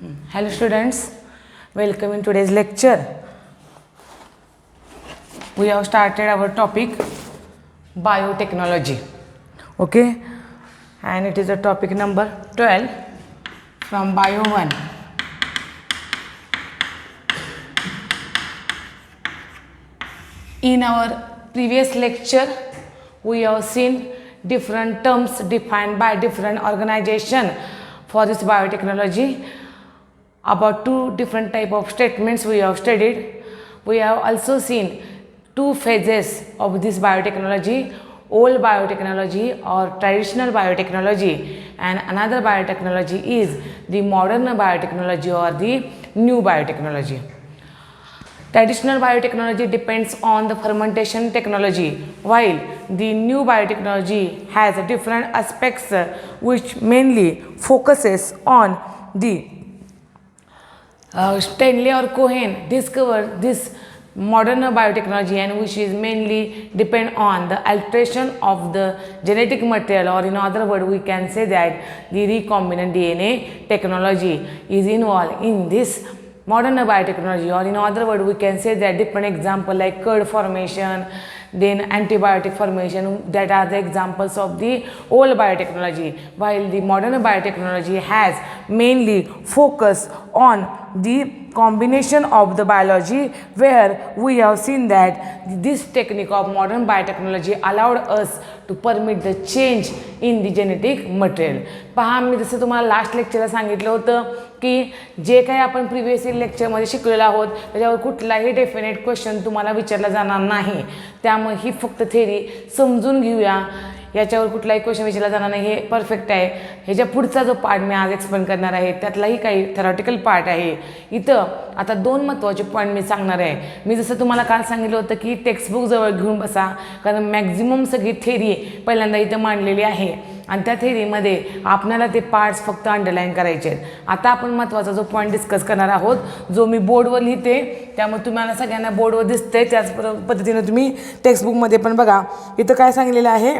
Hello students, welcome in today's lecture. We have started our topic biotechnology. Okay, and it is a topic number 12 from Bio 1. In our previous lecture, we have seen different terms defined by different organizations for this biotechnology. About two different type of statements we have studied. We have also seen two phases of this biotechnology: old biotechnology or traditional biotechnology, and another biotechnology is the modern biotechnology or the new biotechnology. Traditional biotechnology depends on the fermentation technology, while the new biotechnology has different aspects which mainly focuses on the Stanley or Cohen discovered this modern biotechnology, and which is mainly depend on the alteration of the genetic material, or in other words we can say that the recombinant DNA technology is involved in this modern biotechnology, or in other words we can say that different example like curd formation, then antibiotic formation, that are the examples of the old biotechnology, while the modern biotechnology has mainly focus on the combination of the biology, where we have seen that this technique of modern biotechnology allowed us to permit the change in the genetic material. पहा, मी जसं तुम्हाला last लेक्चरला सांगितलं होतं की जे काही आपण previous लेक्चरमध्ये शिकलेलो आहोत त्याच्यावर कुठलाही डेफिनेट क्वेश्चन तुम्हाला विचारला जाणार नाही, त्यामुळे ही फक्त थेरी समजून घेऊया. याच्यावर कुठलाही क्वेश्चन विचारला जाणार नाही, हे परफेक्ट आहे. ह्याच्या पुढचा जो पार्ट मी आज एक्सप्लेन करणार आहे त्यातलाही काही थेरॉटिकल पार्ट आहे. इथं आता दोन महत्त्वाचे पॉईंट मी सांगणार आहे. मी जसं तुम्हाला काल सांगितलं होतं की टेक्स्टबुक जवळ घेऊन बसा, कारण मॅक्झिमम सगळी थेरी पहिल्यांदा इथं मांडलेली आहे आणि त्या थेरीमध्ये आपल्याला ते पार्ट्स फक्त अंडरलाईन करायचे आहेत. आता आपण महत्त्वाचा जो पॉईंट डिस्कस करणार आहोत, जो मी बोर्डवर लिहिते, त्यामुळे तुम्हाला सगळ्यांना बोर्डवर दिसते त्याच पद्धतीने तुम्ही टेक्स्टबुकमध्ये पण बघा. इथं काय सांगितलेलं आहे,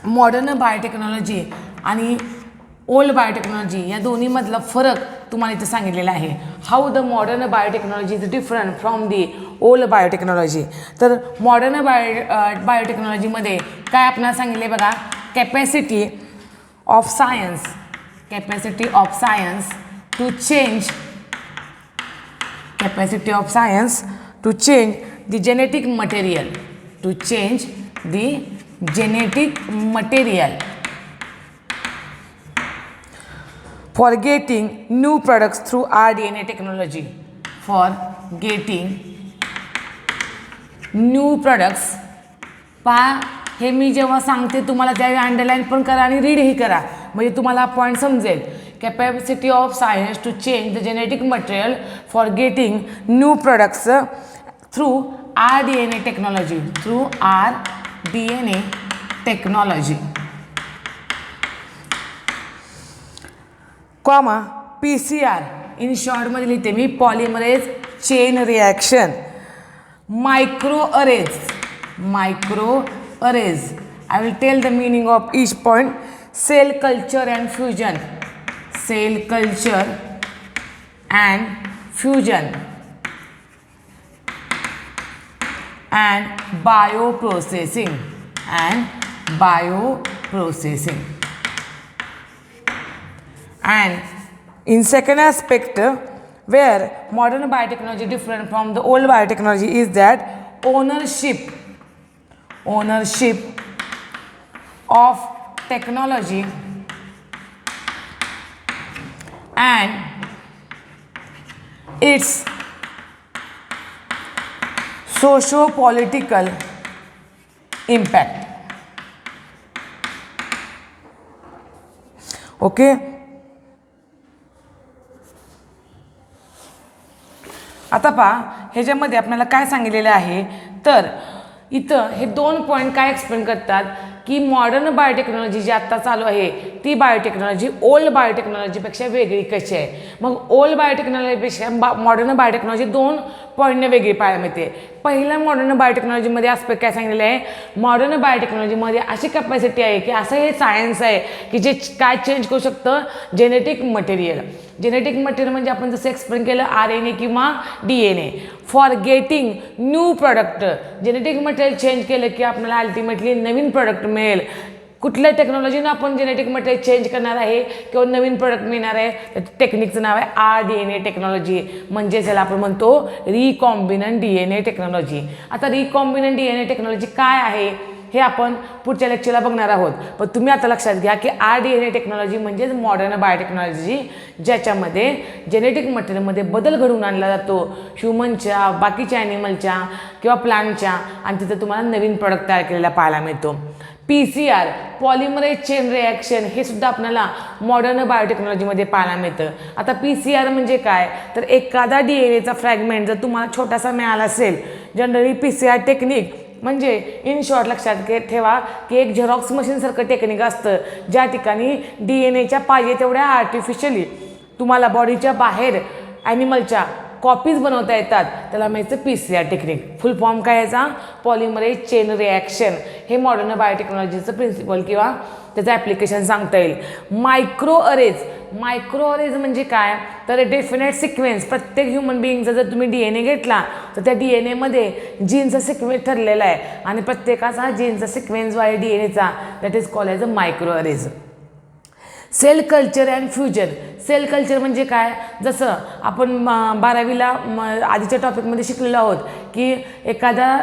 मॉडर्न बायोटेक्नॉलॉजी आणि ओल्ड बायोटेक्नॉलॉजी या दोन्हीमधला फरक तुम्हाला इथं सांगितलेला आहे. How the modern biotechnology is different from the old biotechnology. तर मॉडर्न बायोटेक्नॉलॉजीमध्ये काय आपल्याला सांगितले बघा, capacity of science to change the genetic material for getting new products through rDNA technology. पहा, हे मी जेव्हा सांगते तुम्हाला त्यावेळी अंडरलाईन पण करा आणि रीडही करा, म्हणजे तुम्हाला पॉईंट समजेल. Capacity of science to change the genetic material for getting new products through rDNA technology. Comma PCR in शॉर्टमध्ये लिहिते मी, polymerase chain reaction. Microarray I will tell the meaning of each point. Cell culture and fusion and bioprocessing. And in second aspect, where modern biotechnology different from the old biotechnology is that ownership of technology and its socio-political impact. Okay, आता पहा ह्याच्यामध्ये आपल्याला काय सांगितलेलं आहे, तर इथं हे दोन पॉईंट काय एक्सप्लेन करतात की मॉडर्न बायोटेक्नॉलॉजी जी आत्ता चालू आहे ती बायोटेक्नॉलॉजी ओल्ड बायोटेक्नॉलॉजीपेक्षा वेगळी कशी आहे. मग ओल्ड बायोटेक्नॉलॉजीपेक्षा मॉडर्न बायोटेक्नॉलॉजी 2 पॉईंटने वेगळी पाहायला मिळते. पहिल्या मॉडर्न बायोटेक्नॉलॉजीमध्ये आस्पेक्ट काय सांगितलेलं आहे, मॉडर्न बायोटेक्नॉलॉजीमध्ये अशी कॅपॅसिटी आहे की असं हे सायन्स आहे की जे काय चेंज करू शकतं, जेनेटिक मटेरियल. जेनेटिक मटेरियल म्हणजे आपण जसं एक्सप्लेन केलं RNA किंवा DNA for getting new product. Genetic material change केलं की आपल्याला अल्टिमेटली नवीन प्रोडक्ट मिळेल. कुठल्या टेक्नॉलॉजीनं आपण जेनेटिक मटेरियल चेंज करणार आहे किंवा नवीन प्रोडक्ट मिळणार आहे, त्या टेक्निकचं नाव आहे RDNA टेक्नॉलॉजी, म्हणजेच याला आपण म्हणतो रिकॉम्बिनंट DNA टेक्नॉलॉजी. आता रिकॉम्बिनंट DNA टेक्नॉलॉजी काय आहे हे आपण पुढच्या लेक्चरला बघणार आहोत. पण तुम्ही आता लक्षात घ्या की RDNA टेक्नॉलॉजी म्हणजेच मॉडर्न बायोटेक्नॉलॉजी, ज्याच्यामध्ये जेनेटिक मटेरियलमध्ये बदल घडवून आणला जातो ह्युमनच्या, बाकीच्या ॲनिमलच्या किंवा प्लांटच्या, आणि तिथं तुम्हाला नवीन प्रोडक्ट तयार केलेला पाहायला मिळतो. PCR पॉलिमरेज चेन रिॲक्शन हे सुद्धा आपल्याला मॉडर्न बायोटेक्नॉलॉजीमध्ये पाहायला मिळतं. आता PCR म्हणजे काय, तर एखादा DNAचा फ्रॅगमेंट जर तुम्हाला छोटासा मिळाला असेल, जनरली PCR टेक्निक म्हणजे इन शॉर्ट लक्षात ठेवा की एक झेरॉक्स मशीनसारखं टेक्निक असतं, ज्या ठिकाणी DNAच्या पाहिजे तेवढ्या आर्टिफिशियली तुम्हाला बॉडीच्या बाहेर ॲनिमलच्या कॉपीज बनवता येतात, त्याला म्हणायचं PCR टेक्निक. फुल फॉर्म काय याचा, पॉलिमरेज चेन रिॲक्शन. हे मॉडर्न बायोटेक्नॉलॉजीचं प्रिन्सिपल किंवा त्याचं ॲप्लिकेशन सांगता येईल. मायक्रो अरेज म्हणजे काय, तर डेफिनेट सिक्वेन्स. प्रत्येक ह्युमन बिईंगचा जर तुम्ही DNA घेतला तर त्या DNAमध्ये जीनचा सिक्वेन्स ठरलेला आहे, आणि प्रत्येकाचा जीनचा सिक्वेन्स जो आहे DNAचा, that is called as a micro arrays. Cell culture and fusion. Cell culture म्हणजे काय, जसं आपण 12वीला आधीच्या टॉपिकमध्ये शिकलेलो आहोत की एखादा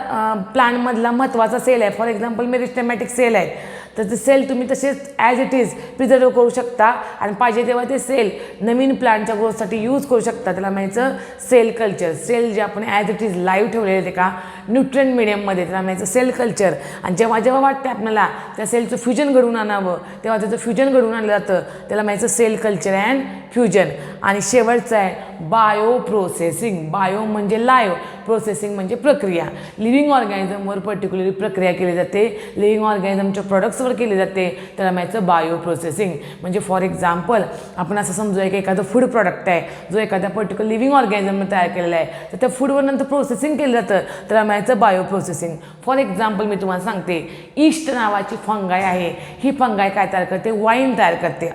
प्लांटमधला महत्त्वाचा सेल आहे, फॉर एक्झाम्पल मेरिस्टेमॅटिक सेल आहे, तर ते सेल तुम्ही तसेच ॲज इट इज प्रिझर्व करू शकता आणि पाहिजे तेव्हा ते सेल नवीन प्लांटच्या ग्रोथसाठी यूज करू शकता. त्याला म्हणायचं सेल कल्चर. सेल जे आपण ॲज इट इज लाईव्ह ठेवलेले ते का न्यूट्रिएंट मिडियममध्ये, त्याला म्हणायचं सेल कल्चर. आणि जेव्हा वाटते आपल्याला त्या सेलचं फ्युजन घडवून आणावं, तेव्हा त्याचं फ्युजन घडवून आणलं जातं, त्याला म्हणायचं सेल कल्चर अँड फ्युजन. आणि शेवटचं आहे बायो प्रोसेसिंग. बायो म्हणजे लाईव्ह, प्रोसेसिंग म्हणजे प्रक्रिया. लिव्हिंग ऑर्गॅनिझमवर पर्टिक्युलरली प्रक्रिया केली जाते, लिव्हिंग ऑर्गॅनिझमच्या प्रोडक्ट्सवर केली जाते, त्याला म्हणायचं बायो प्रोसेसिंग. म्हणजे फॉर एक्झाम्पल आपण असं समजूया की एखादं फूड प्रॉडक्ट आहे जो एखाद्या पर्टिक्युलर लिव्हिंग ऑर्गॅनिझमने तयार केलेला आहे, तर त्या फूडवर नंतर प्रोसेसिंग केलं जातं, त्याला म्हणायचं बायो प्रोसेसिंग. फॉर एक्झाम्पल मी तुम्हाला सांगते, ईस्ट नावाची फंगाय आहे. ही फंगाय काय तयार करते, वाईन तयार करते.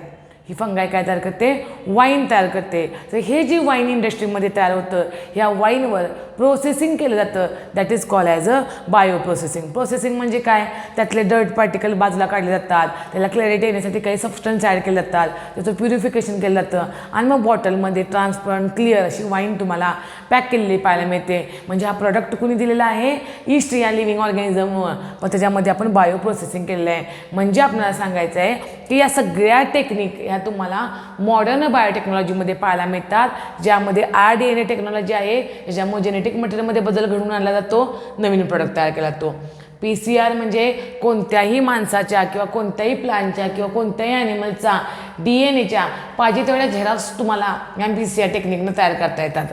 ही फंगाय काय तयार करते, वाईन तयार करते. तर हे जी वाईन इंडस्ट्रीमध्ये तयार होतं, ह्या वाईनवर प्रोसेसिंग केलं जातं, that is called as a bio processing. Processing म्हणजे काय, त्यातले डर्ट पार्टिकल बाजूला काढले जातात, त्याला क्लॅरिटी येण्यासाठी काही सबस्टन्स ॲड केले जातात, त्याचं प्युरिफिकेशन केलं जातं, आणि मग बॉटलमध्ये ट्रान्सपरंट क्लिअर अशी वाईन तुम्हाला पॅक केलेली पाहायला मिळते. म्हणजे हा प्रोडक्ट कुणी दिलेला आहे, ईस्ट या लिव्हिंग ऑर्गॅनिझमवर, पण त्याच्यामध्ये आपण बायो प्रोसेसिंग केलेलं आहे. म्हणजे आपल्याला सांगायचं आहे की या सगळ्या टेक्निक ह्या तुम्हाला मॉडर्न बायोटेक्नॉलॉजीमध्ये पाहायला मिळतात, ज्यामध्ये RDNA टेक्नॉलॉजी आहे, ज्याच्यामुळे जेनेटिक मटेरियलमध्ये बदल घडवून आणला जातो, नवीन प्रोडक्ट तयार केला जातो. PCR म्हणजे कोणत्याही माणसाच्या किंवा कोणत्याही प्लांटच्या किंवा कोणत्याही ॲनिमलचा DNAच्या पाहिजे तेवढ्या झेरॉक्स तुम्हाला या PCR टेक्निकनं तयार करता येतात.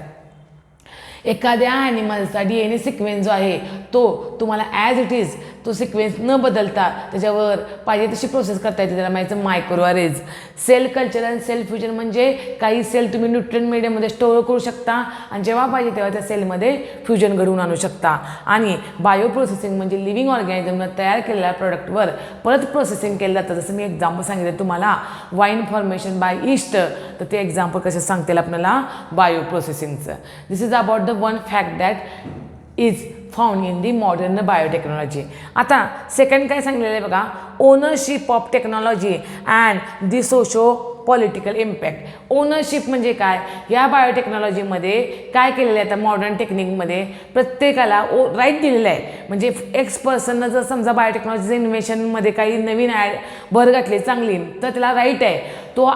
एखाद्या ॲनिमलचा DNA सिक्वेन्स जो आहे तो तुम्हाला ॲज इट इज तो सिक्वेन्स न बदलता त्याच्यावर पाहिजे तशी प्रोसेस करता येते, त्याला म्हणायचं micro arrays. Cell culture and cell fusion म्हणजे काही सेल तुम्ही न्यूट्रिएंट मीडियममध्ये स्टोअर करू शकता आणि जेव्हा पाहिजे तेव्हा त्या सेलमध्ये फ्युजन घडवून आणू शकता. आणि बायो प्रोसेसिंग म्हणजे लिव्हिंग ऑर्गॅनिझमनं तयार केलेल्या प्रोडक्टवर परत प्रोसेसिंग केलं जातं. जसं मी एक्झाम्पल सांगितलं तुम्हाला, वाईन फॉर्मेशन बाय ईस्ट, तर ते एक्झाम्पल कसं सांगतील आपल्याला बायो प्रोसेसिंगचं. This is about the one fact that is found in the modern biotechnology. आता सेकंड काय सांगितलेलं आहे बघा, ownership of technology and the socio political impact. Ownership म्हणजे काय, या बायोटेक्नॉलॉजीमध्ये काय केलेलं आहे, आता मॉडर्न टेक्निकमध्ये प्रत्येकाला राईट दिलेलं आहे. म्हणजे एक्स पर्सननं जर समजा बायोटेक्नॉलॉजीचं इन्व्हेशनमध्ये काही नवीन भर घातली चांगली, तर त्याला राईट आहे, तो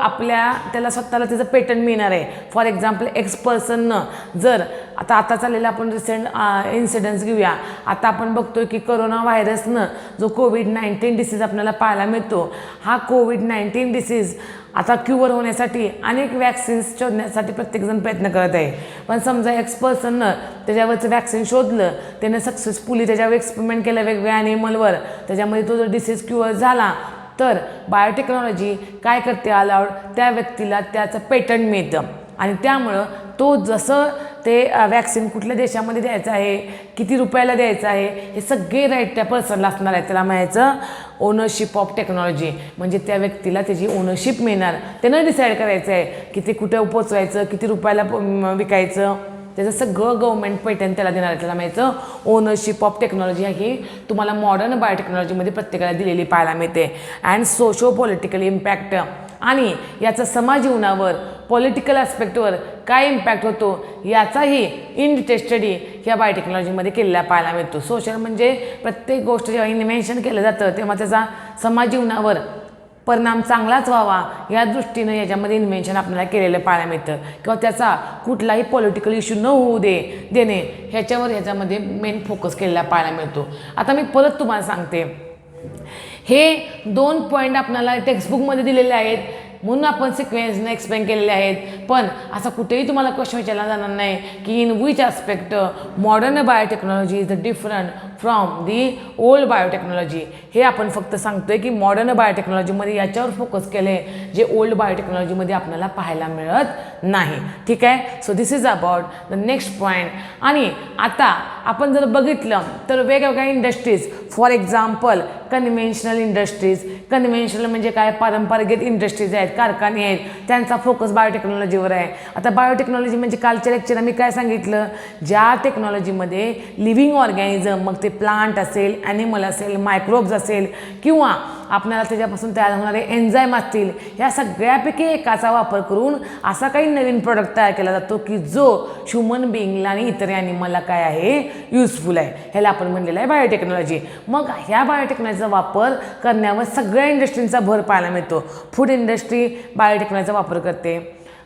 त्याला स्वतःला त्याचं पेटंट मिळणार आहे. फॉर एक्झाम्पल एक्स पर्सननं जर आता चाललेला आपण रिसेंट इन्सिडन्स घेऊया. आता आपण बघतोय की कोरोना व्हायरसनं जो COVID-19 डिसीज आपल्याला पाहायला मिळतो, हा COVID-19 डिसीज आता क्युअर होण्यासाठी अनेक वॅक्सिन्स शोधण्यासाठी प्रत्येकजण प्रयत्न करत आहे. पण समजा एक्स पर्सननं त्याच्यावरचं वॅक्सिन शोधलं, त्यानं सक्सेसफुली त्याच्यावर एक्सपेरिमेंट केलं वेगवेगळ्या ॲनिमलवर, त्याच्यामध्ये तो जर डिसीज क्युअर झाला, तर बायोटेक्नॉलॉजी काय करते, अलाउड त्या व्यक्तीला त्याचं पेटंट मिळतं आणि त्यामुळं तो जसं ते वॅक्सिन कुठल्या देशामध्ये द्यायचं आहे, किती रुपयाला द्यायचं आहे, हे सगळे राईट त्या पर्सनला असणार आहे. त्याला म्हणायचं ओनरशिप ऑफ टेक्नॉलॉजी. म्हणजे त्या व्यक्तीला त्याची ओनरशिप मिळणार. त्यानं डिसाईड करायचं आहे की ते कुठं पोचवायचं, किती रुपयाला विकायचं, त्याचं सगळं गव्हर्नमेंट पेटंट त्याला देणार आहे. त्याला म्हणायचं ओनरशिप ऑफ टेक्नॉलॉजी. ही तुम्हाला मॉडर्न बायोटेक्नॉलॉजीमध्ये प्रत्येकाला दिलेली पाहायला मिळते. अँड सोशो पॉलिटिकल इम्पॅक्ट, आणि याचा समाज जीवनावर पॉलिटिकल ॲस्पेक्टवर काय इम्पॅक्ट होतो याचाही इन डिटेल स्टडी या बायोटेक्नॉलॉजीमध्ये केलेला पाहायला मिळतो. सोशल म्हणजे प्रत्येक गोष्ट जेव्हा इन्व्हेन्शन केलं जातं तेव्हा त्याचा समाज जीवनावर परिणाम चांगलाच व्हावा या दृष्टीनं याच्यामध्ये इन्व्हेन्शन आपल्याला केलेलं पाहायला मिळतं, किंवा त्याचा कुठलाही पॉलिटिकल इश्यू न होऊ देणे ह्याच्यावर ह्याच्यामध्ये मेन फोकस केलेला पाहायला मिळतो. आता मी परत तुम्हाला सांगते, हे 2 पॉईंट आपल्याला टेक्स्टबुकमध्ये दिलेले आहेत म्हणून आपण सिक्वेन्सने एक्सप्लेन केलेले आहेत. पण असा कुठेही तुम्हाला क्वेश्चन विचारला जाणार नाही की in which aspect modern biotechnology is different from the old biotechnology. हे आपण फक्त सांगतोय की मॉडर्न बायोटेक्नॉलॉजीमध्ये याच्यावर फोकस केले जे ओल्ड बायोटेक्नॉलॉजीमध्ये आपल्याला पाहायला मिळत नाही. ठीक आहे. So this is about the next point. आणि आता आपण जर बघितलं तर वेगवेगळ्या industries, for example conventional industries. Conventional म्हणजे काय, पारंपरिक इंडस्ट्रीज आहेत, कारखाने आहेत, त्यांचा फोकस बायोटेक्नॉलॉजीवर आहे. आता बायोटेक्नॉलॉजी म्हणजे कालच्या लेक्चर आम्ही काय सांगितलं, ज्या टेक्नॉलॉजीमध्ये लिव्हिंग ऑर्गॅनिझम, मग ते प्लांट असेल, ॲनिमल असेल, मायक्रोब्स असेल, किंवा आपल्याला त्याच्यापासून तयार होणारे एन्झाईम असतील, ह्या सगळ्यापैकी एकाचा वापर करून असा काही नवीन प्रोडक्ट तयार केला जातो की जो ह्युमन बिईंगला आणि इतर ॲनिमलला काय आहे, युजफुल आहे. ह्याला आपण म्हणलेलं आहे बायोटेक्नॉलॉजी. मग ह्या बायोटेक्नॉलॉजीचा वापर करण्यावर सगळ्या इंडस्ट्रींचा भर पाहायला मिळतो. फूड इंडस्ट्री बायोटेक्नॉलॉजीचा वापर करते.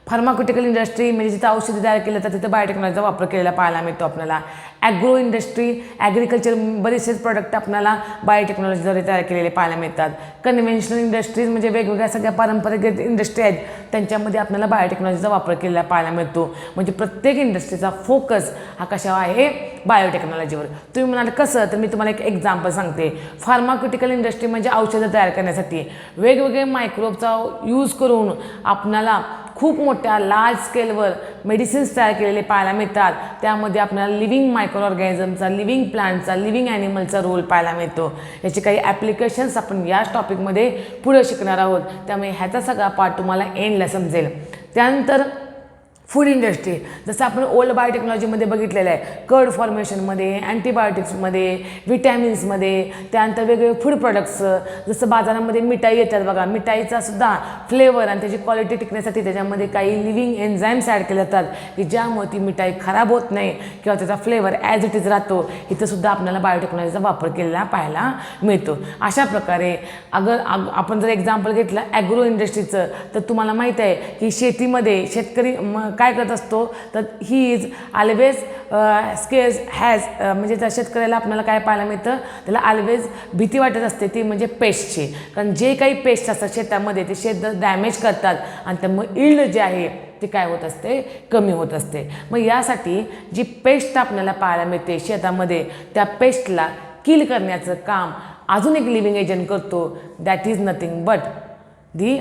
फार्माक्युटिकल इंडस्ट्री म्हणजे जिथं औषधी तयार केलं जातं तिथं बायोटेक्नॉलॉजीचा वापर केलेला पाहायला मिळतो आपल्याला. ॲग्रो इंडस्ट्री, ॲग्रिकल्चर बरेचसेच प्रोडक्ट आपल्याला बायोटेक्नॉलॉजीद्वारे तयार केलेले पाहायला मिळतात. कन्व्हेन्शनल इंडस्ट्रीज म्हणजे वेगवेगळ्या सगळ्या पारंपरिक इंडस्ट्री आहेत, त्यांच्यामध्ये आपल्याला बायोटेक्नॉलॉजीचा वापर केलेला पाहायला मिळतो. म्हणजे प्रत्येक इंडस्ट्रीचा फोकस हा कशावर आहे, बायोटेक्नॉलॉजीवर. तुम्ही म्हणाल कसं, तर मी तुम्हाला एक एक्झाम्पल सांगते. फार्माक्युटिकल इंडस्ट्री म्हणजे औषधं तयार करण्यासाठी वेगवेगळे मायक्रोबचा यूज करून आपल्याला खूप मोठ्या लार्ज स्केलवर मेडिसिन्स तयार केलेले पाहायला मिळतात. त्यामध्ये आपल्याला लिव्हिंग मायक्रो ऑर्गॅनिझमचा, लिव्हिंग प्लांटचा, लिव्हिंग ॲनिमलचा रोल पाहायला मिळतो. याचे काही ॲप्लिकेशन्स आपण याच टॉपिकमध्ये पुढे शिकणार आहोत, त्यामुळे ह्याचा सगळा पार्ट तुम्हाला एंडला समजेल. त्यानंतर फूड इंडस्ट्री, जसं आपण ओल्ड बायोटेक्नॉलॉजीमध्ये बघितलेलं आहे, कर्ड फॉर्मेशनमध्ये, अँटीबायोटिक्समध्ये, विटॅमिन्समध्ये, त्यानंतर वेगवेगळे फूड प्रोडक्ट्स, जसं बाजारामध्ये मिठाई येतात बघा, मिठाईचा सुद्धा फ्लेवर आणि त्याची क्वालिटी टिकण्यासाठी त्याच्यामध्ये काही लिव्हिंग एन्झाईम्स ॲड केले जातात की ज्यामुळे ती मिठाई खराब होत नाही किंवा त्याचा फ्लेवर ॲज इट इज राहतो. इथंसुद्धा आपल्याला बायोटेक्नॉलॉजीचा वापर केलेला पाहायला मिळतो. अशा प्रकारे आपण जर एक्झाम्पल घेतलं ॲग्रो इंडस्ट्रीचं, तर तुम्हाला माहीत आहे की शेतीमध्ये शेतकरी काय करत असतो, तर ही इज ऑलवेज स्केअर्स हॅज, म्हणजे त्या शेतकऱ्याला आपल्याला काय पाहायला मिळतं, त्याला ऑलवेज भीती वाटत असते ती म्हणजे पेस्टची. कारण जे काही पेस्ट असतात शेतामध्ये ते शेत डॅमेज करतात आणि त्यामुळे इल्ड जे आहे ते काय होत असते, कमी होत असते. मग यासाठी जी पेस्ट आपल्याला पाहायला मिळते शेतामध्ये, त्या पेस्टला किल करण्याचं काम अजून एक लिव्हिंग एजंट करतो, that is nothing but the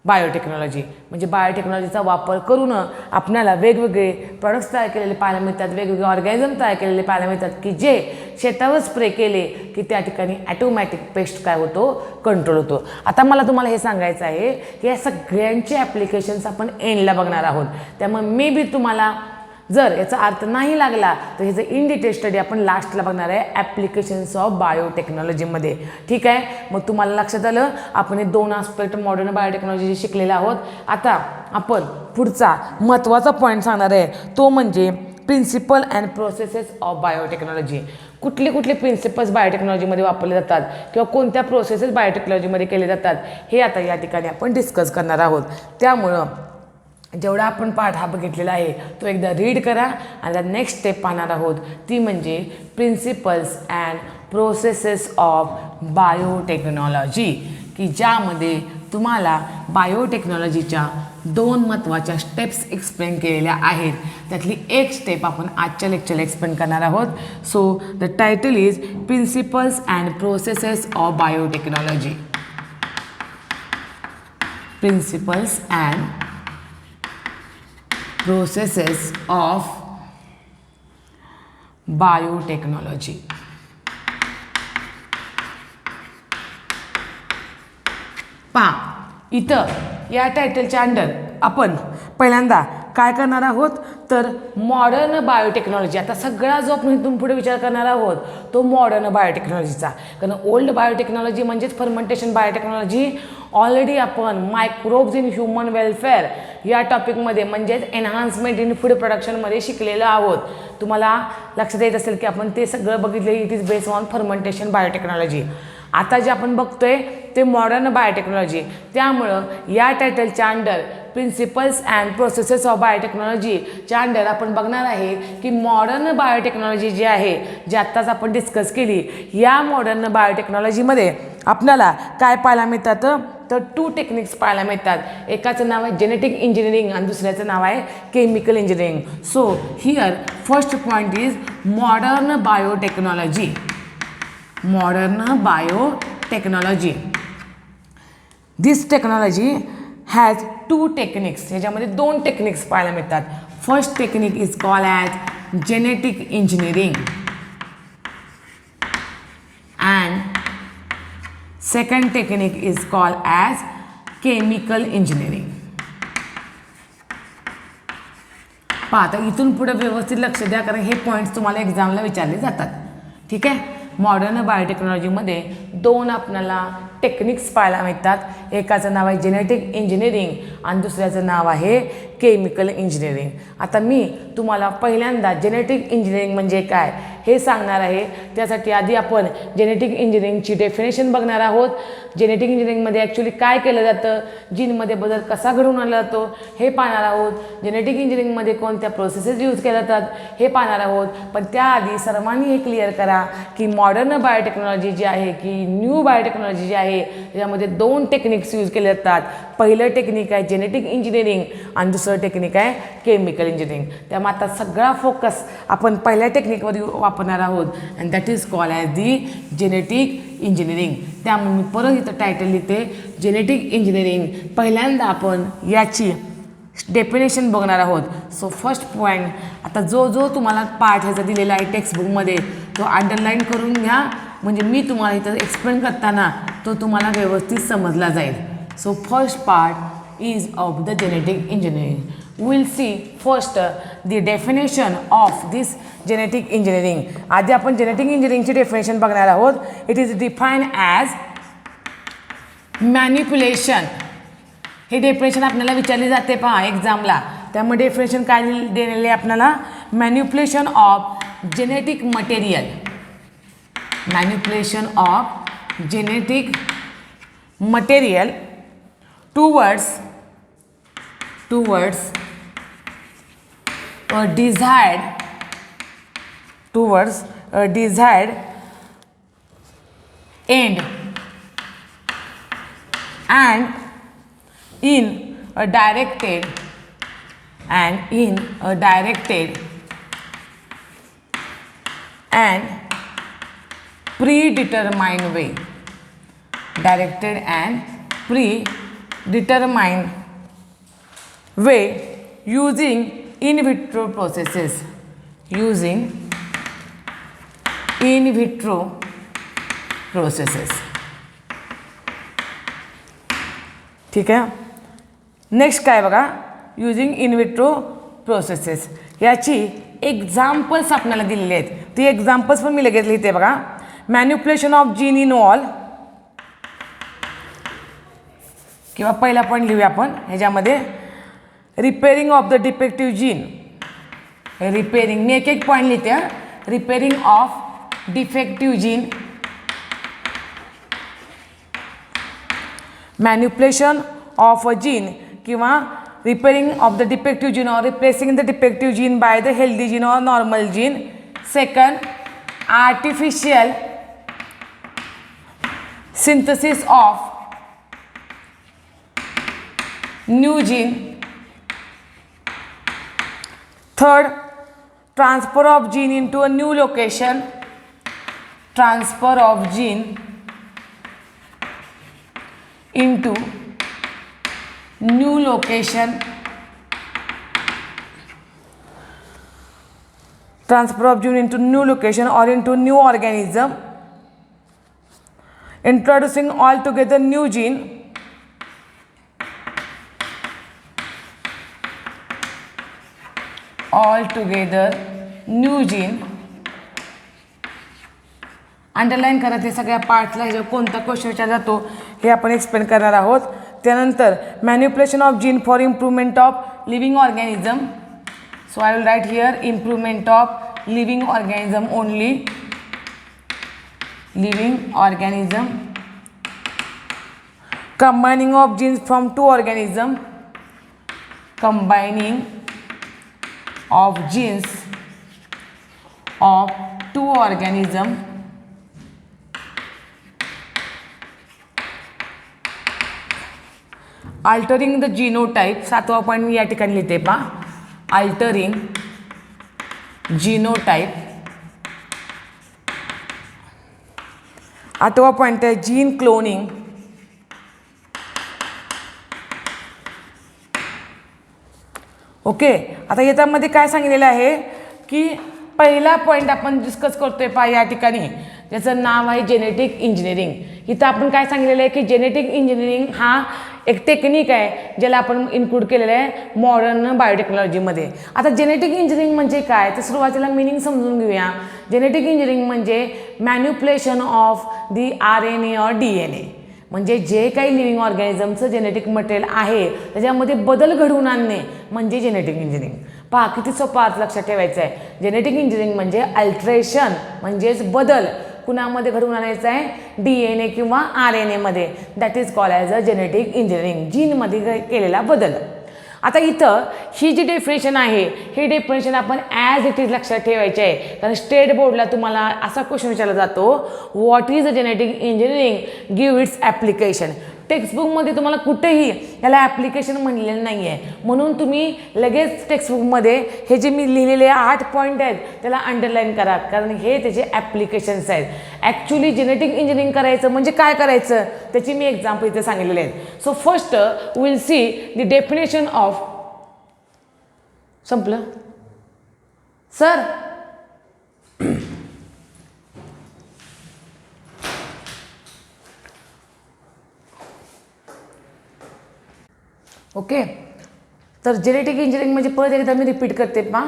biotechnology. म्हणजे बायोटेक्नॉलॉजीचा वापर करून आपल्याला वेगवेगळे प्रॉडक्ट्स तयार केलेले पाहायला मिळतात, वेगवेगळे ऑर्गॅनिझम तयार केलेले पाहायला मिळतात की जे शेतावर स्प्रे केले की त्या ठिकाणी ॲटोमॅटिक पेस्ट काय होतो, कंट्रोल होतो. आता मला तुम्हाला हे सांगायचं आहे की या सगळ्यांचे ॲप्लिकेशन्स आपण एंडला बघणार आहोत. त्यामुळे मे बी तुम्हाला जर याचा अर्थ नाही लागला तर ह्याचं इन डिटेल स्टडी आपण लास्टला बघणार आहे ॲप्लिकेशन्स ऑफ बायोटेक्नॉलॉजीमध्ये. ठीक आहे. मग तुम्हाला लक्षात आलं आपण हे 2 आस्पेक्ट मॉडर्न बायोटेक्नॉलॉजी शिकलेले आहोत. आता आपण पुढचा महत्त्वाचा पॉईंट सांगणार आहे, तो म्हणजे principle and processes of biotechnology. कुठले कुठले प्रिन्सिपल्स बायोटेक्नॉलॉजीमध्ये वापरले जातात किंवा कोणत्या प्रोसेसेस बायोटेक्नॉलॉजीमध्ये केले जातात हे आता या ठिकाणी आपण डिस्कस करणार आहोत. त्यामुळं जेवढा आपण पाठ हा बघितलेला आहे तो एकदा रीड करा आणि नेक्स्ट स्टेप पाहणार आहोत, ती म्हणजे principles and processes of biotechnology, की ज्यामध्ये तुम्हाला बायोटेक्नॉलॉजीच्या 2 महत्त्वाच्या स्टेप्स एक्सप्लेन केलेल्या आहेत. त्यातली एक स्टेप आपण आजच्या लेक्चरला एक्सप्लेन करणार आहोत. So the title is principles and processes of biotechnology. principles and processes of biotechnology. पहा इथं या टायटलच्या अंडर आपण पहिल्यांदा काय करणार आहोत तर मॉडर्न बायोटेक्नॉलॉजी. आता सगळा जो आपण इथून पुढे विचार करणार आहोत तो मॉडर्न बायोटेक्नॉलॉजीचा. कारण ओल्ड बायोटेक्नॉलॉजी म्हणजेच फर्मेंटेशन बायोटेक्नॉलॉजी ऑलरेडी आपण मायक्रोब्स इन ह्युमन वेलफेअर या टॉपिकमध्ये म्हणजेच एन्हान्समेंट इन फूड प्रोडक्शनमध्ये शिकलेलो आहोत. तुम्हाला लक्षात येत असेल की आपण ते सगळं बघितलं. It is based on fermentation biotechnology. आता जे आपण बघतोय ते मॉडर्न बायोटेक्नॉलॉजी. त्यामुळं या टायटलच्या under principles and processes of बायोटेक्नॉलॉजीच्या अंडर आपण बघणार आहे की मॉडर्न बायोटेक्नॉलॉजी जी आहे जी आत्ताच आपण डिस्कस केली या मॉडर्न बायोटेक्नॉलॉजीमध्ये आपल्याला काय पाहायला मिळतात तर 2 टेक्निक्स पाहायला मिळतात. एकाचं नाव आहे जेनेटिक इंजिनिअरिंग आणि दुसऱ्याचं नाव आहे chemical engineering. So here first point is modern biotechnology. Modern biotechnology. This technology has 2 techniques. ह्याच्यामध्ये 2 टेक्निक्स पाहायला मिळतात. First technique is call as genetic engineering and second technique is call as chemical engineering. पहा आता इथून पुढे व्यवस्थित लक्ष द्या कारण हे पॉईंट्स तुम्हाला एक्झामला विचारले जातात. ठीक आहे. मॉडर्न बायोटेक्नॉलॉजीमध्ये 2 आपल्याला टेक्निक्स पाहायला मिळतात. एकाचं नाव आहे जेनेटिक इंजिनिअरिंग आणि दुसऱ्याचं नाव आहे केमिकल इंजिनिअरिंग. आता मी तुम्हाला पहिल्यांदा जेनेटिक इंजिनिअरिंग म्हणजे काय हे सांगणार आहे. त्यासाठी आधी आपण जेनेटिक इंजिनिअरिंगची डेफिनेशन बघणार आहोत. जेनेटिक इंजिनिअरिंगमध्ये ॲक्च्युली काय केलं जातं, जीनमध्ये बदल कसा घडवून आणला जातो हे पाहणार आहोत. जेनेटिक इंजिनिअरिंगमध्ये कोणत्या प्रोसेसेस यूज केल्या जातात हे पाहणार आहोत. पण त्याआधी सर्वांनी हे क्लिअर करा की मॉडर्न बायोटेक्नॉलॉजी जी आहे की न्यू बायोटेक्नॉलॉजी जी आहे यामध्ये 2 टेक्निक्स यूज केले जातात. पहिलं टेक्निक आहे जेनेटिक इंजिनिअरिंग आणि दुसरं टेक्निक आहे केमिकल इंजिनिअरिंग. त्यामुळे आता सगळा फोकस आपण पहिल्या टेक्निकवर वापरणार आहोत and that is call as the genetic engineering. त्यामुळे मी परत इथं टायटल लिहिते जेनेटिक इंजिनिअरिंग. पहिल्यांदा आपण याची डेफिनेशन बघणार आहोत. सो फर्स्ट पॉईंट आता जो तुम्हाला पार्ट ह्याचा दिलेला आहे टेक्स्टबुकमध्ये तो अंडरलाईन करून घ्या म्हणजे मी तुम्हाला इथं एक्सप्लेन करताना तो तुम्हाला व्यवस्थित समजला जाईल. So first part is of the genetic engineering. Will see first the definition of this genetic engineering. आधी आपण जेनेटिक इंजिनिअरिंगची डेफिनेशन बघणार आहोत. It is define as manipulation. हे डेफिनेशन आपल्याला विचारले जाते पहा एक्झामला. त्यामुळे डेफिनेशन काय दिलेले आपल्याला manipulation of genetic material. Manipulation of genetic material towards a desired end and in a directed and predetermined way. Directed and predetermined way using in vitro processes. ठीक आहे. नेक्स्ट काय बघा युजिंग इन विट्रो प्रोसेसेस. याची examples आपल्याला दिलेली आहेत. ती examples पण मी लगेच लिहिते बघा. Manipulation of gene in all किंवा पहिला पॉईंट लिहूया आपण ह्याच्यामध्ये repairing of the defective gene. Repairing मी एक पॉईंट लिहिते. Repairing of defective gene. Manipulation of a gene किंवा repairing of the defective gene or replacing the defective gene by the healthy gene or normal gene. Second, artificial synthesis of new gene. Third, transfer of gene into a new location. Transfer of gene into new location, transfer of gene into new location or into new organism, introducing altogether new gene, altogether new gene. Underline करा ते सगळ्या पार्टला ह्याच्यावर कोणता question विचारला जातो हे आपण explain करणार आहोत. त्यानंतर manipulation of gene for improvement of living organism. So I will write here improvement of living organism only, living organism. Combining of genes from two organism, combining of genes of two organism. Altering the genotype, 7वा point मी या ठिकाणी लिहिते पहा. Altering genotype. 8वा point आहे gene cloning. Okay, आता याच्यामध्ये काय सांगितलेलं आहे की पहिला पॉईंट आपण डिस्कस करतोय पहा या ठिकाणी, ज्याचं नाव आहे जेनेटिक इंजिनिअरिंग. इथं आपण काय सांगितलेलं आहे की जेनेटिक इंजिनिअरिंग हा एक टेक्निक आहे ज्याला आपण इन्क्लूड केलेलं आहे मॉडर्न बायोटेक्नॉलॉजीमध्ये. आता जेनेटिक इंजिनिअरिंग म्हणजे काय तर सुरुवातीला मिनिंग समजून घेऊया. जेनेटिक इंजिनिअरिंग म्हणजे मॅन्युप्युलेशन ऑफ दी RNA और DNA, म्हणजे जे काही लिव्हिंग ऑर्गॅनिझमचं जेनेटिक मटेरियल आहे त्याच्यामध्ये बदल घडवून आणणे म्हणजे जेनेटिक इंजिनिअरिंग. पहा किती सोपा अर्थ लक्षात ठेवायचा आहे. जेनेटिक इंजिनिअरिंग म्हणजे अल्ट्रेशन म्हणजेच बदल कुणामध्ये घडवून आणायचं आहे DNA किंवा RNA मध्ये. That is called as a genetic engineering, जीनमध्ये केलेला बदल. आता इथं ही जी डेफिनेशन आहे ही डेफिनेशन आपण ॲज इट इज लक्षात ठेवायची आहे, कारण स्टेट बोर्डला तुम्हाला असा क्वेश्चन विचारला जातो, what is a genetic engineering, give its application. टेक्स्टबुकमध्ये तुम्हाला कुठेही याला ॲप्लिकेशन म्हणलेलं नाही आहे, म्हणून तुम्ही लगेच टेक्स्टबुकमध्ये हे जे मी लिहिलेले 8 पॉईंट आहेत त्याला अंडरलाईन करा, कारण हे त्याचे ॲप्लिकेशन्स आहेत. ॲक्च्युली जेनेटिक इंजिनिअरिंग करायचं म्हणजे काय करायचं त्याची मी एक्झाम्पल इथे सांगितलेले आहेत. So first will see the definition of. संपलं सर. ओके, तर जेनेटिक इंजिनिअरिंग म्हणजे परत एकदा मी रिपीट करते पहा.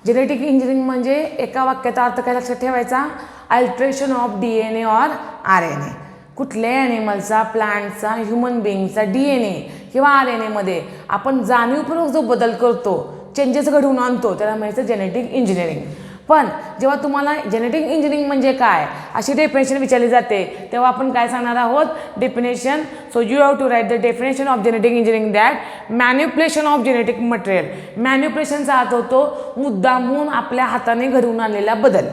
जेनेटिक इंजिनिअरिंग म्हणजे एका वाक्याचा अर्थ काय लक्षात ठेवायचा, अल्ट्रेशन ऑफ DNA और RNA. कुठल्याही ॲनिमलचा, प्लांटचा, ह्युमन बिईंगचा DNA किंवा RNA मध्ये आपण जाणीवपूर्वक जो बदल करतो, चेंजेस घडवून आणतो त्याला म्हणायचं जेनेटिक इंजिनिअरिंग. पण जेव्हा तुम्हाला जेनेटिक इंजिनिअरिंग म्हणजे काय अशी डेफिनेशन विचारली जाते तेव्हा आपण काय सांगणार आहोत definition. So you have to write the definition of genetic engineering that manipulation of genetic material. मॅन्युप्युलेशनचा अर्थ होतो मुद्दामून आपल्या हाताने घडवून आणलेला बदल.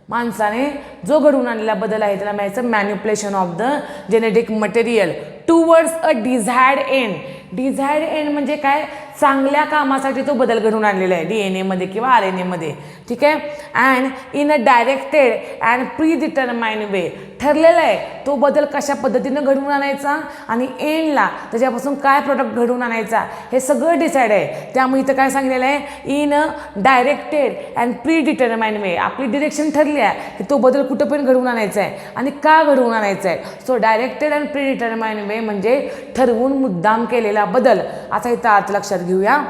माणसाने जो घडवून आणलेला बदल आहे त्याला म्हणायचं manipulation of the genetic material towards a desired end. Desired end म्हणजे काय, चांगल्या कामासाठी तो बदल घडवून आणलेला आहे DNA मध्ये किंवा RNA मध्ये. ठीक आहे. And in a directed and predetermined way. ठरलेला आहे तो बदल कशा पद्धतीनं घडवून आणायचा आणि एंडला त्याच्यापासून काय प्रोडक्ट घडवून आणायचा हे सगळं डिसाईड आहे. त्यामुळे इथं काय सांगितलेलं आहे, in a directed and predetermined way. आपली डिरेक्शन ठरली आहे की तो बदल कुठं पण घडवून आणायचा आहे आणि का घडवून आणायचा आहे. So directed and predetermined way म्हणजे ठरवून मुद्दाम केलेला बदल. आता इथं अर्थ लक्षात घेऊया.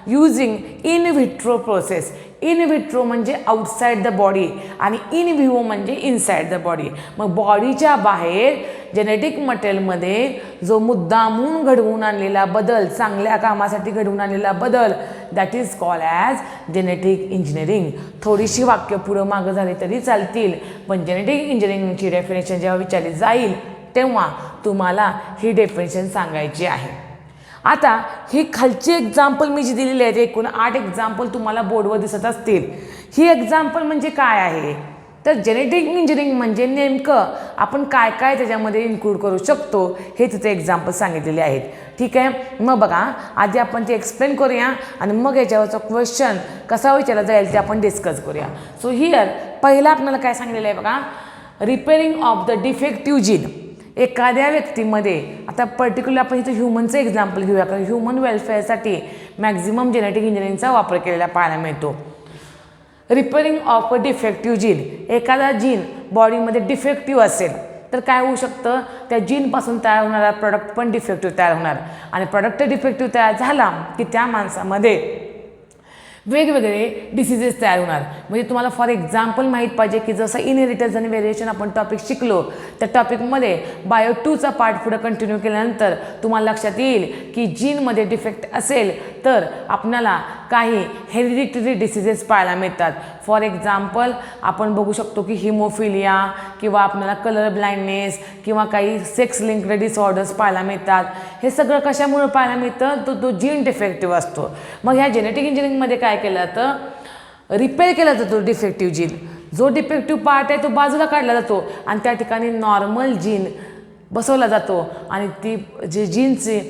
Using in vitro process. In vitro म्हणजे आउटसाइड द बॉडी आणि इन व्हिवो म्हणजे इनसाइड द बॉडी. मग बॉडीच्या बाहेर जेनेटिक मटेरियलमध्ये जो मुद्दामून घडवून आणलेला बदल, चांगल्या कामासाठी घडवून आणलेला बदल, that is called as genetic engineering. थोडीशी वाक्य पुढं मागं झाली तरी चालतील, पण जेनेटिक इंजिनिअरिंगची डेफिनेशन जेव्हा विचारली जाईल तेव्हा तुम्हाला ही डेफिनेशन सांगायची आहे. आता ही खालची एक्झाम्पल मी जी दिलेली आहे एकूण 8 एक्झाम्पल तुम्हाला बोर्डवर दिसत असतील. ही एक्झाम्पल म्हणजे काय आहे तर जेनेटिक इंजिनिअरिंग म्हणजे नेमकं आपण काय काय त्याच्यामध्ये इन्क्लूड करू शकतो हे तिथे एक्झाम्पल सांगितलेले आहेत. ठीक आहे. मग बघा आधी आपण ते एक्सप्लेन करूया आणि मग याच्यावरचा क्वेश्चन कसा विचारला जाईल ते आपण डिस्कस करूया. सो हिअर पहिला आपल्याला काय सांगितलेलं आहे बघा, repairing of the defective gene. एखाद्या व्यक्तीमध्ये, आता पर्टिक्युलर आपण इथं ह्युमनचं एक्झाम्पल घेऊया, कारण ह्युमन वेलफेअरसाठी मॅक्झिमम जेनेटिक इंजिनिअरिंगचा वापर केलेला पाहायला मिळतो. Repairing of a defective gene, एखादा जीन बॉडीमध्ये डिफेक्टिव्ह असेल तर काय होऊ शकतं, त्या जीनपासून तयार होणारा प्रॉडक्ट पण डिफेक्टिव्ह तयार होणार आणि प्रॉडक्ट डिफेक्टिव्ह तयार झाला की त्या माणसामध्ये वेगवेगळे डिसिजेस तयार होणार. म्हणजे तुम्हाला फॉर एक्झाम्पल माहीत पाहिजे की जसं इनहेरिटन्स आणि व्हेरिएशन आपण टॉपिक शिकलो, त्या टॉपिकमध्ये बायो 2चा पार्ट पुढे कंटिन्यू केल्यानंतर तुम्हाला लक्षात येईल की जीनमध्ये डिफेक्ट असेल तर आपल्याला काही हेरिडिटरी डिसिजेस पाहायला मिळतात. फॉर एक्झाम्पल आपण बघू शकतो की हिमोफिलिया किंवा आपल्याला कलर ब्लाइंडनेस किंवा काही सेक्स लिंक्ड डिसऑर्डर्स पाहायला मिळतात. हे सगळं कशामुळे पाहायला मिळतं, तो जीन डिफेक्टिव्ह असतो. मग ह्या जेनेटिक इंजिनिअरिंगमध्ये काय केलं जातं, रिपेअर केला जातो डिफेक्टिव्ह जीन. जो डिफेक्टिव्ह पार्ट आहे तो बाजूला काढला जातो आणि त्या ठिकाणी नॉर्मल जीन बसवला जातो आणि ती जे जीनचे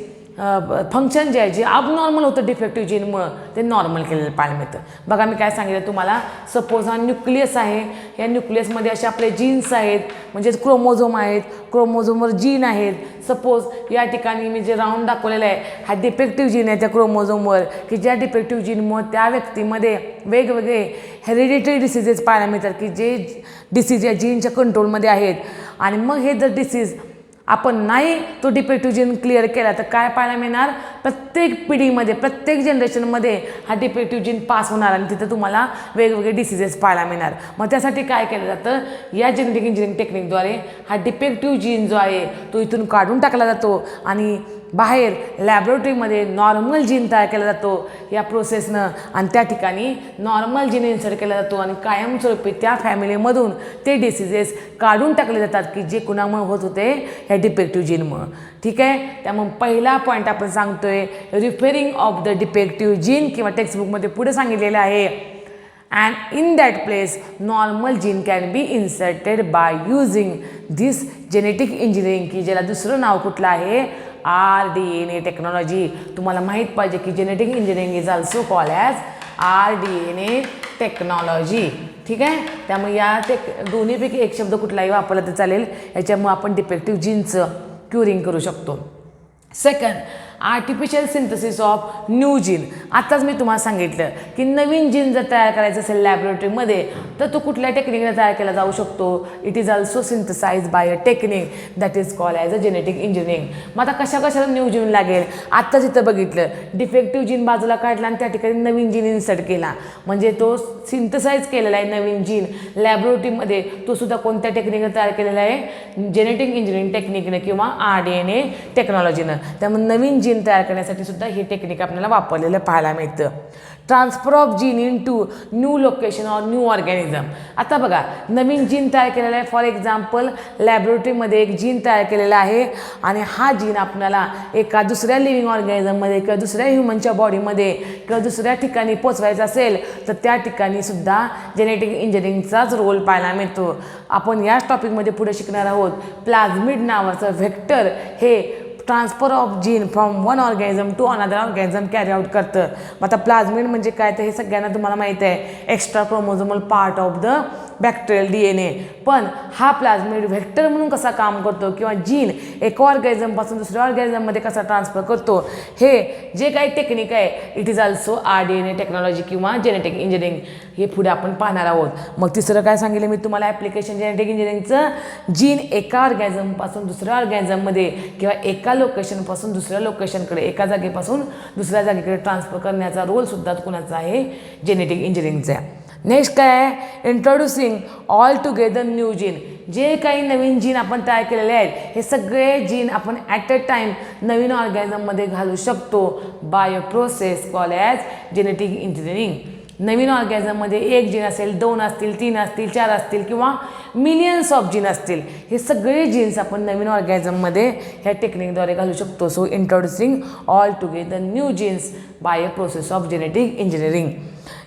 फंक्शन जे आहे, जे अबनॉर्मल होतं डिफेक्टिव्ह जीनमुळं, ते नॉर्मल केलेलं पाहायला मिळतं. बघा मी काय सांगितलं तुम्हाला, सपोज हा न्यूक्लियस आहे, या न्यूक्लियसमध्ये असे आपले जीन्स आहेत, म्हणजे क्रोमोझोम आहेत, क्रोमोझोमवर जीन आहेत. सपोज या ठिकाणी मी जे राऊंड दाखवलेलं आहे हा डिफेक्टिव्ह जीन आहे त्या क्रोमोझोमवर, की ज्या डिफेक्टिव्ह जीनमुळे त्या व्यक्तीमध्ये वेगवेगळे हेरिडिटरी डिसिजेस पाहायला मिळतात, की जे डिसीज या जीनच्या कंट्रोलमध्ये आहेत. आणि मग हे जर डिसीज आपण नाही तो डिफेक्टिव्ह जीन क्लिअर केला तर काय पाहायला मिळणार, प्रत्येक पिढीमध्ये प्रत्येक जनरेशनमध्ये हा डिफेक्टिव्ह जीन पास होणार आणि तिथं तुम्हाला वेगवेगळे डिसिजेस पाहायला मिळणार. मग त्यासाठी काय केलं जातं, या जेनेटिक इंजिनिअरिंग टेक्निकद्वारे हा डिफेक्टिव्ह जीन जो आहे तो इथून काढून टाकला जातो आणि बाहेर लॅबोरेटरीमध्ये नॉर्मल जीन तयार केला जातो या प्रोसेसनं आणि त्या ठिकाणी नॉर्मल जीन इन्सर्ट केला जातो आणि कायमस्वरूपी त्या फॅमिलीमधून ते डिसिजेस काढून टाकले जातात की जे कुणामुळे होत होते, ह्या डिफेक्टिव्ह जीनमुळं. ठीक आहे, त्यामुळे पहिला पॉईंट आपण सांगतोय repairing of the defective gene, किंवा टेक्स्टबुकमध्ये पुढे सांगितलेलं आहे and in that place normal gene can be inserted by using this genetic engineering, की ज्याला दुसरं नाव कुठलं आहे, RDNA टेक्नॉलॉजी. तुम्हाला माहीत पाहिजे की genetic engineering is also called as RDNA technology. ठीक आहे, त्यामुळे या दोन्हीपैकी एक शब्द कुठलाही वापरला तर चालेल, याच्यामुळे आपण डिफेक्टिव्ह जीनचं क्युरिंग करू शकतो. Second, artificial synthesis of new gene. आत्ताच मी तुम्हाला सांगितलं की नवीन जीन जर तयार करायचं असेल लॅबोरेटरीमध्ये तर तो कुठल्या टेक्निकने तयार केला जाऊ शकतो, it is also synthesise by a technique that is called as a genetic engineering. मग आता कशाला न्यू जीन लागेल, आत्ताच इथं बघितलं डिफेक्टिव्ह जीन बाजूला काढला आणि त्या ठिकाणी नवीन जीन इन्सर्ट केला, म्हणजे तो सिंथसाइज केलेला आहे नवीन जीन लॅबोरेटरीमध्ये, तो सुद्धा कोणत्या टेक्निकने तयार केलेला आहे, जेनेटिक इंजिनिअरिंग टेक्निकने किंवा RDNA टेक्नॉलॉजीनं. त्यामुळे नवीन जीन तयार करण्यासाठी सुद्धा हे टेक्निक आपल्याला वापरलेलं पाहायला मिळतं. Transfer of gene into new location or new organism. आता बघा नवीन जीन तयार केलेला आहे, फॉर एक्झाम्पल लॅबोरेटरीमध्ये एक जीन तयार केलेला आहे आणि हा जीन आपल्याला एका दुसऱ्या लिव्हिंग ऑर्गॅनिझममध्ये किंवा दुसऱ्या ह्युमनच्या बॉडीमध्ये किंवा दुसऱ्या ठिकाणी पोचवायचा असेल तर त्या ठिकाणी सुद्धा जेनेटिक इंजिनिअरिंगचाच रोल पाहायला मिळतो. आपण याच टॉपिकमध्ये पुढे शिकणार आहोत. प्लाझमिड नावाचं व्हेक्टर हे transfer of gene from one organism to another organism carry out करतं. मग आता प्लाझमिड म्हणजे काय, तर हे सगळ्यांना तुम्हाला माहीत आहे, extra chromosomal part of the bacterial DNA. पण हा प्लाझमिड व्हेक्टर म्हणून कसा काम करतो किंवा जीन एका ऑर्गॅनिझमपासून दुसऱ्या ऑर्गॅनिझममध्ये कसा ट्रान्सफर करतो, हे जे काही टेक्निक आहे it is also RDNA technology किंवा जेनेटिक इंजिनिअरिंग, हे पुढे आपण पाहणार आहोत. मग तिसरं काय सांगितलं मी तुम्हाला, ॲप्लिकेशन जेनेटिक इंजिनिअरिंगचं, जीन एका ऑर्गॅनिझमपासून दुसऱ्या ऑर्गॅनिझममध्ये किंवा एका लोकेशनपासून दुसऱ्या लोकेशनकडे, एका जागेपासून दुसऱ्या जागेकडे ट्रान्सफर करण्याचा रोलसुद्धा कुणाचा आहे, जेनेटिक इंजिनिअरिंगचा. नेक्स्ट काय आहे, introducing all together new gene. जे काही नवीन जीन आपण तयार केलेले आहेत हे सगळे जीन आपण ॲट अ टाईम नवीन ऑर्गॅनिझममध्ये घालू शकतो by a process called as genetic engineering. नवीन ऑर्गॅनिझममध्ये एक जीन असेल, 2 असतील, 3 असतील, 4 असतील किंवा मिलियन्स ऑफ जीन असतील, हे सगळे जीन्स आपण नवीन ऑर्गॅनिझममध्ये ह्या टेक्निकद्वारे घालू शकतो. So introducing all together new genes by a process of genetic engineering.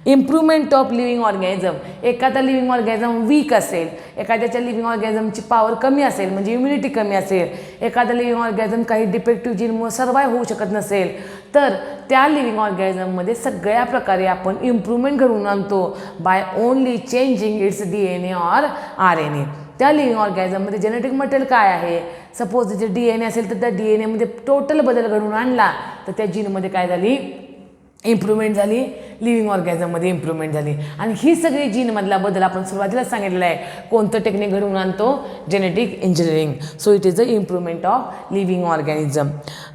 Improvement of living organism. एखादा लिव्हिंग ऑर्गॅनिझम वीक असेल, एखाद्याच्या लिव्हिंग ऑर्गॅनिझमची पॉवर कमी असेल म्हणजे इम्युनिटी कमी असेल, एखादा लिव्हिंग ऑर्गॅनिझम काही डिफेक्टिव्ह जीनमुळे सर्वाईव्ह होऊ शकत नसेल, तर त्या लिव्हिंग ऑर्गॅनिझममध्ये सगळ्या प्रकारे आपण इम्प्रूव्हमेंट घडवून आणतो by only changing its DNA or RNA. त्या लिव्हिंग ऑर्गॅनिझममध्ये जेनेटिक मटेरियल काय आहे, सपोज त्याचे DNA असेल तर त्या DNA टोटल बदल घडवून आणला तर त्या जीनमध्ये काय झाली, इम्प्रूव्हमेंट झाली, लिव्हिंग ऑर्गॅनिझममध्ये इम्प्रूव्हमेंट झाली. आणि ही सगळी जीनमधला बदल आपण सुरुवातीला सांगितलेलं आहे, कोणतं टेक्निक घडवून आणतो, genetic engineering. So it is the improvement of living organism.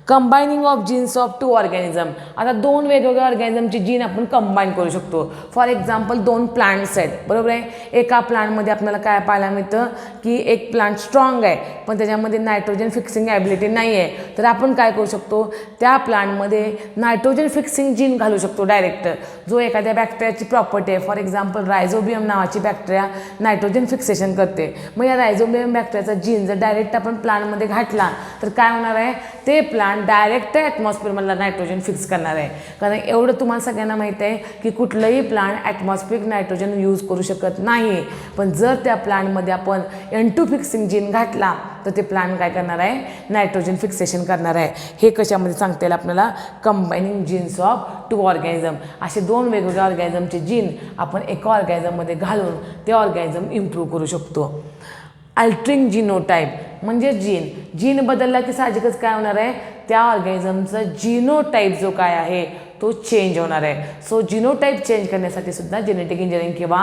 Combining of genes of 2 organism. आता 2 वेगवेगळ्या ऑर्गॅनिझमची जीन आपण कंबाईन करू शकतो. फॉर एक्झाम्पल 2 प्लांट्स आहेत, बरोबर आहे. एका प्लांटमध्ये आपल्याला काय पाहायला मिळतं की एक प्लांट स्ट्रॉंग आहे पण त्याच्यामध्ये नायट्रोजन फिक्सिंग ॲबिलिटी नाही आहे, तर आपण काय करू शकतो, त्या प्लांटमध्ये नायट्रोजन फिक्सिंग जीन घालू शकतो डायरेक्ट, जो एखाद्या बॅक्टेरियाची प्रॉपर्टी आहे. फॉर एक्झाम्पल रायझोबियम नावाची बॅक्टेरिया नायट्रोजन फिक्सेशन करते. मग या रायझोबियम बॅक्टेरियाचा जीन जर डायरेक्ट आपण प्लांटमध्ये घातला तर काय होणार आहे, ते प्लांट डायरेक्ट ॲटमॉस्फिअरमधला नायट्रोजन फिक्स करणार आहे. कारण एवढं तुम्हाला सगळ्यांना माहीत आहे की कुठलंही प्लांट ॲटमॉस्फिअरिक नायट्रोजन यूज करू शकत नाही. पण जर त्या प्लांटमध्ये आपण N2 फिक्सिंग जीन घातला तर ते प्लांट काय करणार आहे, नायट्रोजन फिक्सेशन करणार आहे. हे कशामध्ये सांगता येईल आपल्याला, कंबायनिंग जीन्स ऑफ 2 ऑर्गॅनिझम. असे 2 वेगवेगळ्या ऑर्गॅनिझमचे जीन आपण एका ऑर्गॅनिझममध्ये घालून ते ऑर्गॅनिझम इम्प्रूव्ह करू शकतो. अल्टरिंग जीनोटाईप म्हणजे जीन बदलला की साहजिकच काय होणार आहे, त्या ऑर्गॅनिझमचा जीनोटाईप जो काय आहे तो चेंज होणार आहे. सो जीनोटाईप चेंज करण्यासाठी सुद्धा जेनेटिक इंजिनिअरिंग किंवा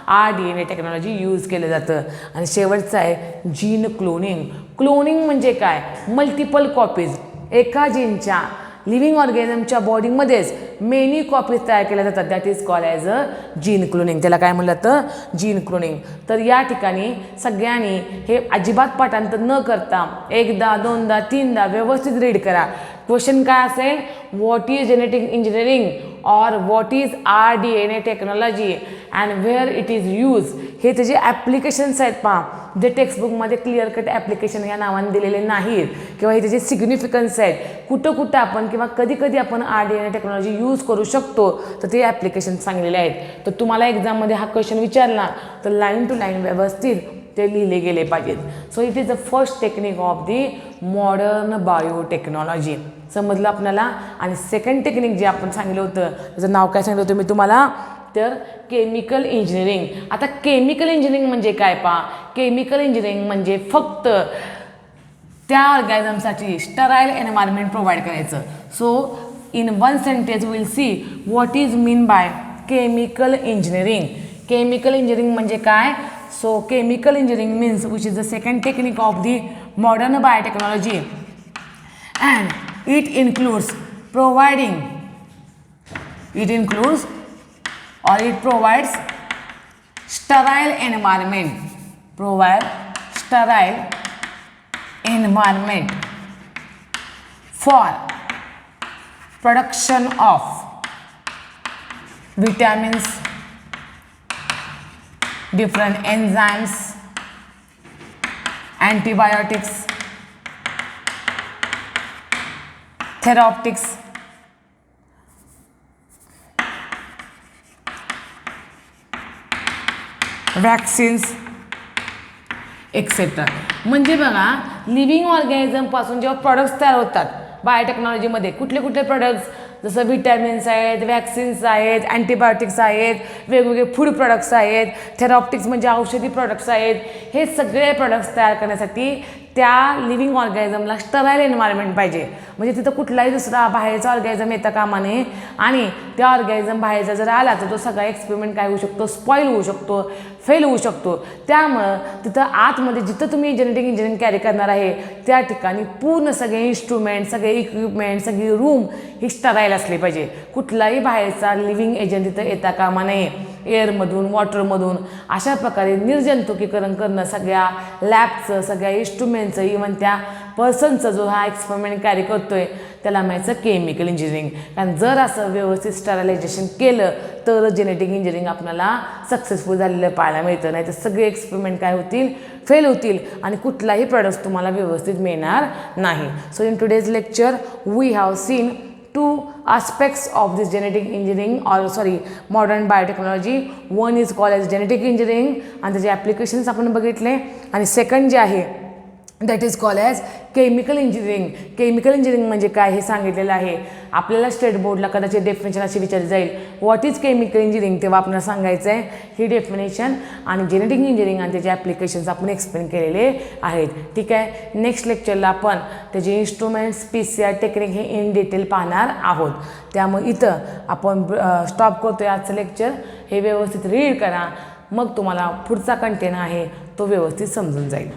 RDNA टेक्नॉलॉजी यूज केलं जातं. आणि शेवटचं आहे जीन क्लोनिंग. क्लोनिंग म्हणजे काय, मल्टिपल कॉपीज. एका जीनच्या लिव्हिंग ऑर्गॅनिझमच्या बॉडीमध्येच मेनी कॉपीज तयार केल्या जातात, that is call as a gene cloning. त्याला काय म्हणलं जातं, जीन क्लोनिंग. तर या ठिकाणी सगळ्यांनी हे अजिबात पाठांतर न करता 1दा 2दा 3दा व्यवस्थित रीड करा. क्वेश्चन काय असेल, व्हॉट इज जेनेटिक इंजिनिअरिंग और what is RDNA technology and where it is use. हे त्याचे ॲप्लिकेशन्स आहेत पहा, जे टेक्स्टबुकमध्ये क्लिअर कट ॲप्लिकेशन या नावाने दिलेले नाहीत, किंवा हे त्याचे सिग्निफिकन्स आहेत, कुठं कुठं आपण किंवा कधी कधी आपण RDNA टेक्नॉलॉजी यूज करू शकतो, तर ते ॲप्लिकेशन सांगलेले आहेत. तर तुम्हाला एक्झाममध्ये हा क्वेश्चन विचारला तर लाईन टू लाईन व्यवस्थित ते लिहिले गेले पाहिजेत. So it is the first technique of the modern biotechnology. समजलं आपल्याला. आणि सेकंड टेक्निक जे आपण सांगितलं होतं त्याचं नाव काय सांगितलं होतं मी तुम्हाला, तर केमिकल इंजिनिअरिंग. आता केमिकल इंजिनिअरिंग म्हणजे काय पहा, केमिकल इंजिनिअरिंग म्हणजे फक्त त्या ऑर्गॅनिझमसाठी स्टराईल एन्व्हायरमेंट प्रोव्हाइड करायचं. So in one sentence will see what is mean by chemical engineering. Chemical engineering म्हणजे काय, so chemical engineering means which is the second technique of the modern biotechnology and it includes providing, it includes or it provides sterile environment, provide sterile environment for production of vitamins, different enzymes, antibiotics, therapeutics, vaccines etcetera. म्हणजे बघा, living ऑर्गॅनिझमपासून जेव्हा products तयार होतात बायोटेक्नॉलॉजीमध्ये, कुठले कुठले products, जसं vitamins आहेत, vaccines आहेत, अँटीबायोटिक्स आहेत, वेगवेगळे फूड प्रॉडक्ट्स आहेत, थेरॉप्टिक्स म्हणजे औषधी प्रॉडक्ट्स आहेत. हे सगळे प्रॉडक्ट्स तयार करण्यासाठी त्या लिव्हिंग ऑर्गॅनिझमला स्टराईल एन्व्हायरमेंट पाहिजे. म्हणजे तिथं कुठलाही दुसरा बाहेरचा ऑर्गॅनिझम येता कामा नये, आणि त्या ऑर्गॅनिझम बाहेरचा जर आला तर तो सगळा एक्सपेरिमेंट काय होऊ शकतो, स्पॉईल होऊ शकतो, फेल होऊ शकतो. त्यामुळं तिथं आतमध्ये जिथं तुम्ही जेनेटिक इंजिनिअरिंग कॅरी करणार आहे त्या ठिकाणी पूर्ण सगळे इन्स्ट्रुमेंट, सगळे इक्विपमेंट, सगळी रूम ही स्टराईल असली पाहिजे. कुठलाही बाहेरचा लिव्हिंग एजंट तिथं येता कामा नये. एअरमधून, वॉटरमधून अशा प्रकारे निर्जंतुकीकरण करणं सगळ्या लॅबचं, सगळ्या इन्स्ट्रुमेंटचं, इव्हन त्या पर्सनचं जो हा एक्सपेरिमेंट कॅरी करतोय त्याला म्हणायचं केमिकल इंजिनिअरिंग. कारण जर असं व्यवस्थित स्टरलायझेशन केलं तर जेनेटिक इंजिनिअरिंग आपल्याला सक्सेसफुल झालेलं पाहायला मिळतं. नाही तर सगळे एक्सपेरिमेंट काय होतील, फेल होतील, आणि कुठलाही प्रॉडक्ट्स तुम्हाला व्यवस्थित मिळणार नाही. So in today's lecture we have seen 2 aspects of this genetic engineering, or modern biotechnology. One is called as genetic engineering आणि त्याचे ॲप्लिकेशन्स आपण बघितले, आणि सेकंड जे आहे that is call as chemical engineering. Chemical engineering म्हणजे काय हे सांगितलेलं आहे. आपल्याला स्टेट बोर्डला कदाचित डेफिनेशन अशी विचारली जाईल, व्हॉट इज केमिकल इंजिनिअरिंग, तेव्हा आपल्याला सांगायचं आहे ही डेफिनेशन आणि जेनेटिक इंजिनिअरिंग आणि त्याचे ॲप्लिकेशन्स आपण एक्सप्लेन केलेले आहेत. ठीक आहे. नेक्स्ट लेक्चरला आपण त्याचे इन्स्ट्रुमेंट्स, PCR टेक्निक हे इन डिटेल पाहणार आहोत. त्यामुळे इथं आपण स्टॉप करतो आजचं लेक्चर. हे व्यवस्थित रीड करा, मग तुम्हाला पुढचा कंटेंट आहे तो व्यवस्थित समजून जाईल.